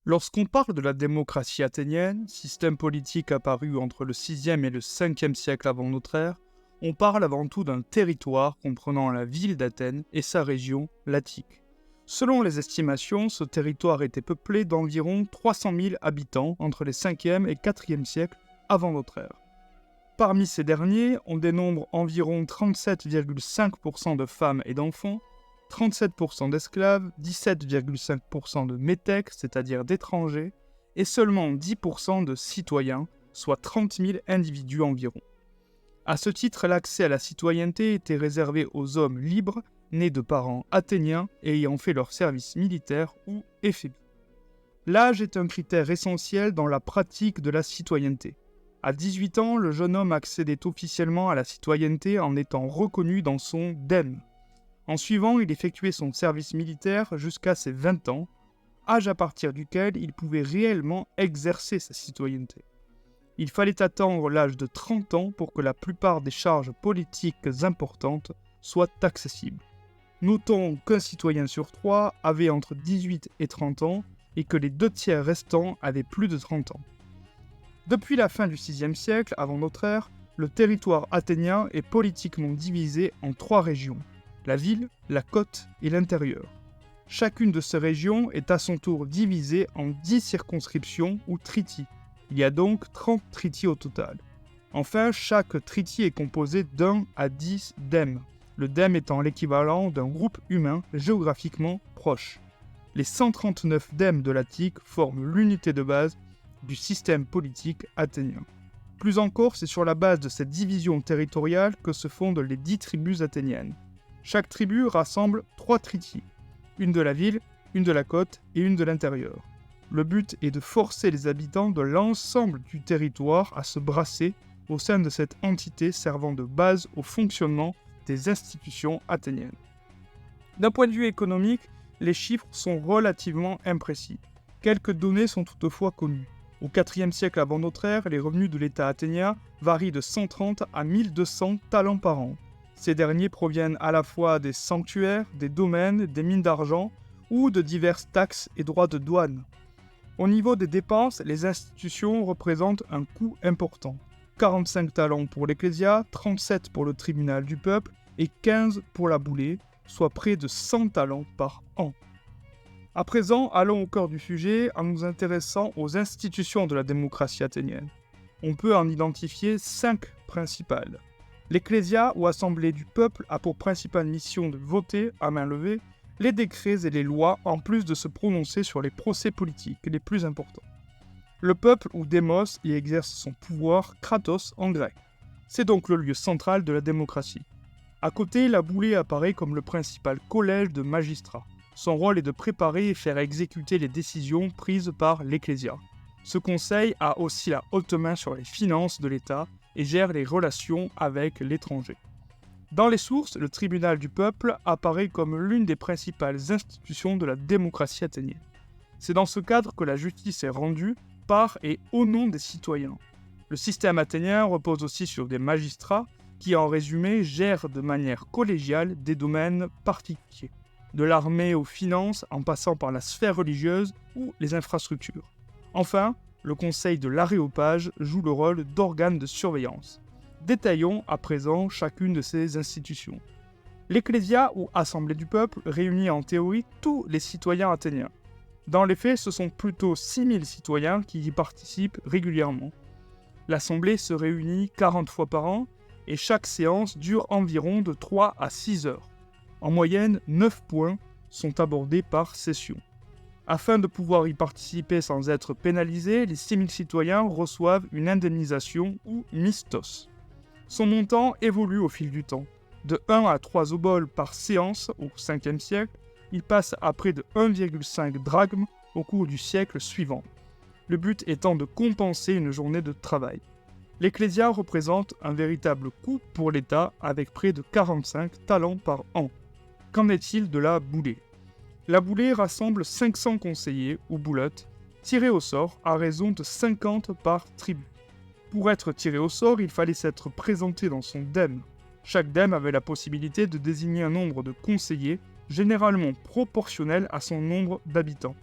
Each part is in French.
Lorsqu'on parle de la démocratie athénienne, système politique apparu entre le 6e et le 5e siècle avant notre ère, on parle avant tout d'un territoire comprenant la ville d'Athènes et sa région, l'Attique. Selon les estimations, ce territoire était peuplé d'environ 300 000 habitants entre les 5e et 4e siècles avant notre ère. Parmi ces derniers, on dénombre environ 37,5% de femmes et d'enfants, 37% d'esclaves, 17,5% de métèques, c'est-à-dire d'étrangers, et seulement 10% de citoyens, soit 30 000 individus environ. À ce titre, l'accès à la citoyenneté était réservé aux hommes libres, nés de parents athéniens et ayant fait leur service militaire ou éphémère. L'âge est un critère essentiel dans la pratique de la citoyenneté. À 18 ans, le jeune homme accédait officiellement à la citoyenneté en étant reconnu dans son dème. En suivant, il effectuait son service militaire jusqu'à ses 20 ans, âge à partir duquel il pouvait réellement exercer sa citoyenneté. Il fallait attendre l'âge de 30 ans pour que la plupart des charges politiques importantes soient accessibles. Notons qu'un citoyen sur 3 avait entre 18 et 30 ans et que les 2 tiers restants avaient plus de 30 ans. Depuis la fin du 6e siècle avant notre ère, le territoire athénien est politiquement divisé en 3 régions. La ville, la côte et l'intérieur. Chacune de ces régions est à son tour divisée en 10 circonscriptions ou tritis. Il y a donc 30 tritis au total. Enfin, chaque tritis est composé d'1 à 10 dèmes, le dème étant l'équivalent d'un groupe humain géographiquement proche. Les 139 dèmes de l'Attique forment l'unité de base du système politique athénien. Plus encore, c'est sur la base de cette division territoriale que se fondent les 10 tribus athéniennes. Chaque tribu rassemble 3 tritis, une de la ville, une de la côte et une de l'intérieur. Le but est de forcer les habitants de l'ensemble du territoire à se brasser au sein de cette entité servant de base au fonctionnement des institutions athéniennes. D'un point de vue économique, les chiffres sont relativement imprécis. Quelques données sont toutefois connues. Au IVe siècle avant notre ère, les revenus de l'État athénien varient de 130 à 1200 talents par an. Ces derniers proviennent à la fois des sanctuaires, des domaines, des mines d'argent ou de diverses taxes et droits de douane. Au niveau des dépenses, les institutions représentent un coût important. 45 talents pour l'Ecclésia, 37 pour le tribunal du peuple et 15 pour la boulée, soit près de 100 talents par an. À présent, allons au cœur du sujet en nous intéressant aux institutions de la démocratie athénienne. On peut en identifier 5 principales. L'Ecclésia, ou assemblée du peuple, a pour principale mission de voter, à main levée, les décrets et les lois, en plus de se prononcer sur les procès politiques les plus importants. Le peuple, ou démos, y exerce son pouvoir, kratos en grec. C'est donc le lieu central de la démocratie. À côté, la boulée apparaît comme le principal collège de magistrats. Son rôle est de préparer et faire exécuter les décisions prises par l'Ecclésia. Ce conseil a aussi la haute main sur les finances de l'État et gère les relations avec l'étranger. Dans les sources, le tribunal du peuple apparaît comme l'une des principales institutions de la démocratie athénienne. C'est dans ce cadre que la justice est rendue par et au nom des citoyens. Le système athénien repose aussi sur des magistrats qui, en résumé, gèrent de manière collégiale des domaines particuliers, de l'armée aux finances en passant par la sphère religieuse ou les infrastructures. Enfin, le conseil de l'aréopage joue le rôle d'organe de surveillance. Détaillons à présent chacune de ces institutions. L'Ecclésia, ou Assemblée du peuple, réunit en théorie tous les citoyens athéniens. Dans les faits, ce sont plutôt 6000 citoyens qui y participent régulièrement. L'Assemblée se réunit 40 fois par an et chaque séance dure environ de 3 à 6 heures. En moyenne, 9 points sont abordés par session. Afin de pouvoir y participer sans être pénalisés, les 6000 citoyens reçoivent une indemnisation ou mistos. Son montant évolue au fil du temps. De 1 à 3 oboles par séance au 5e siècle, il passe à près de 1,5 drachmes au cours du siècle suivant. Le but étant de compenser une journée de travail. L'Ecclésia représente un véritable coût pour l'État avec près de 45 talents par an. Qu'en est-il de la boulée ? La boulée rassemble 500 conseillers, ou boulottes, tirés au sort à raison de 50 par tribu. Pour être tiré au sort, il fallait s'être présenté dans son dème. Chaque dème avait la possibilité de désigner un nombre de conseillers, généralement proportionnel à son nombre d'habitants.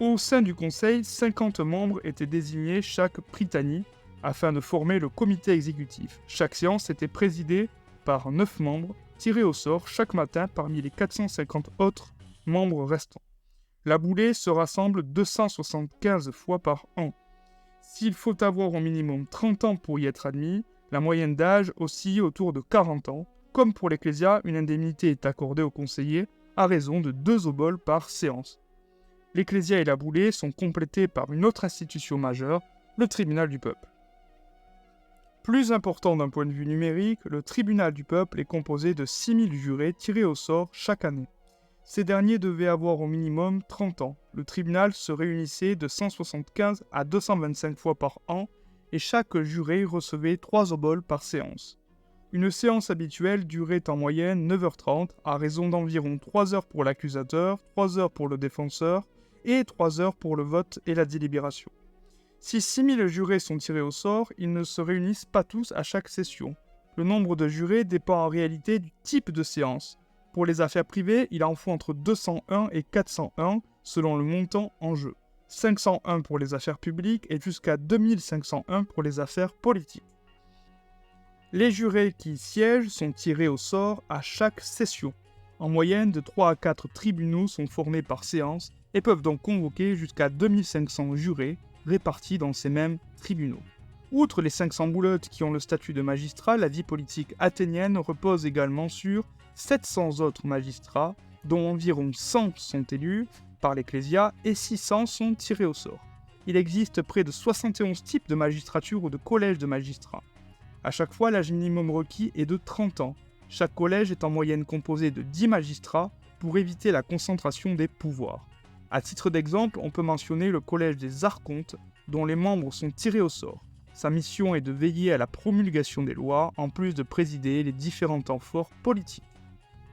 Au sein du conseil, 50 membres étaient désignés chaque prytannie afin de former le comité exécutif. Chaque séance était présidée par 9 membres, tirés au sort chaque matin parmi les 450 autres membres restants. La boulée se rassemble 275 fois par an. S'il faut avoir au minimum 30 ans pour y être admis, la moyenne d'âge oscille autour de 40 ans. Comme pour l'Ecclésia, une indemnité est accordée aux conseillers à raison de 2 oboles par séance. L'Ecclésia et la boulée sont complétées par une autre institution majeure, le tribunal du peuple. Plus important d'un point de vue numérique, le tribunal du peuple est composé de 6000 jurés tirés au sort chaque année. Ces derniers devaient avoir au minimum 30 ans. Le tribunal se réunissait de 175 à 225 fois par an et chaque juré recevait 3 oboles par séance. Une séance habituelle durait en moyenne 9h30 à raison d'environ 3 heures pour l'accusateur, 3 heures pour le défenseur et 3 heures pour le vote et la délibération. Si 6000 jurés sont tirés au sort, ils ne se réunissent pas tous à chaque session. Le nombre de jurés dépend en réalité du type de séance. Pour les affaires privées, il en faut entre 201 et 401 selon le montant en jeu. 501 pour les affaires publiques et jusqu'à 2501 pour les affaires politiques. Les jurés qui siègent sont tirés au sort à chaque session. En moyenne, de 3 à 4 tribunaux sont formés par séance et peuvent donc convoquer jusqu'à 2500 jurés répartis dans ces mêmes tribunaux. Outre les 500 bouleutes qui ont le statut de magistrat, la vie politique athénienne repose également sur 700 autres magistrats, dont environ 100 sont élus par l'Ecclésia et 600 sont tirés au sort. Il existe près de 71 types de magistrature ou de collèges de magistrats. À chaque fois, l'âge minimum requis est de 30 ans. Chaque collège est en moyenne composé de 10 magistrats pour éviter la concentration des pouvoirs. À titre d'exemple, on peut mentionner le collège des archontes, dont les membres sont tirés au sort. Sa mission est de veiller à la promulgation des lois, en plus de présider les différents temps forts politiques.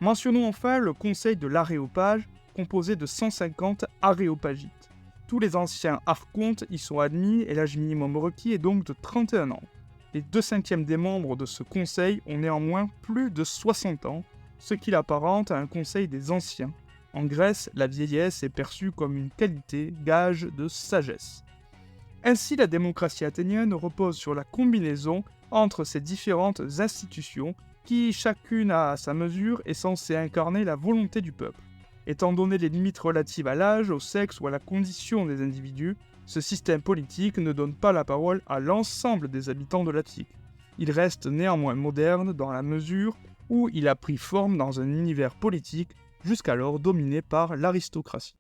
Mentionnons enfin le conseil de l'aréopage, composé de 150 aréopagites. Tous les anciens archontes y sont admis et l'âge minimum requis est donc de 31 ans. Les 2/5 des membres de ce conseil ont néanmoins plus de 60 ans, ce qui l'apparente à un conseil des anciens. En Grèce, la vieillesse est perçue comme une qualité, gage de sagesse. Ainsi, la démocratie athénienne repose sur la combinaison entre ces différentes institutions qui, chacune à sa mesure, est censée incarner la volonté du peuple. Étant donné les limites relatives à l'âge, au sexe ou à la condition des individus, ce système politique ne donne pas la parole à l'ensemble des habitants de l'Attique. Il reste néanmoins moderne dans la mesure où il a pris forme dans un univers politique jusqu'alors dominé par l'aristocratie.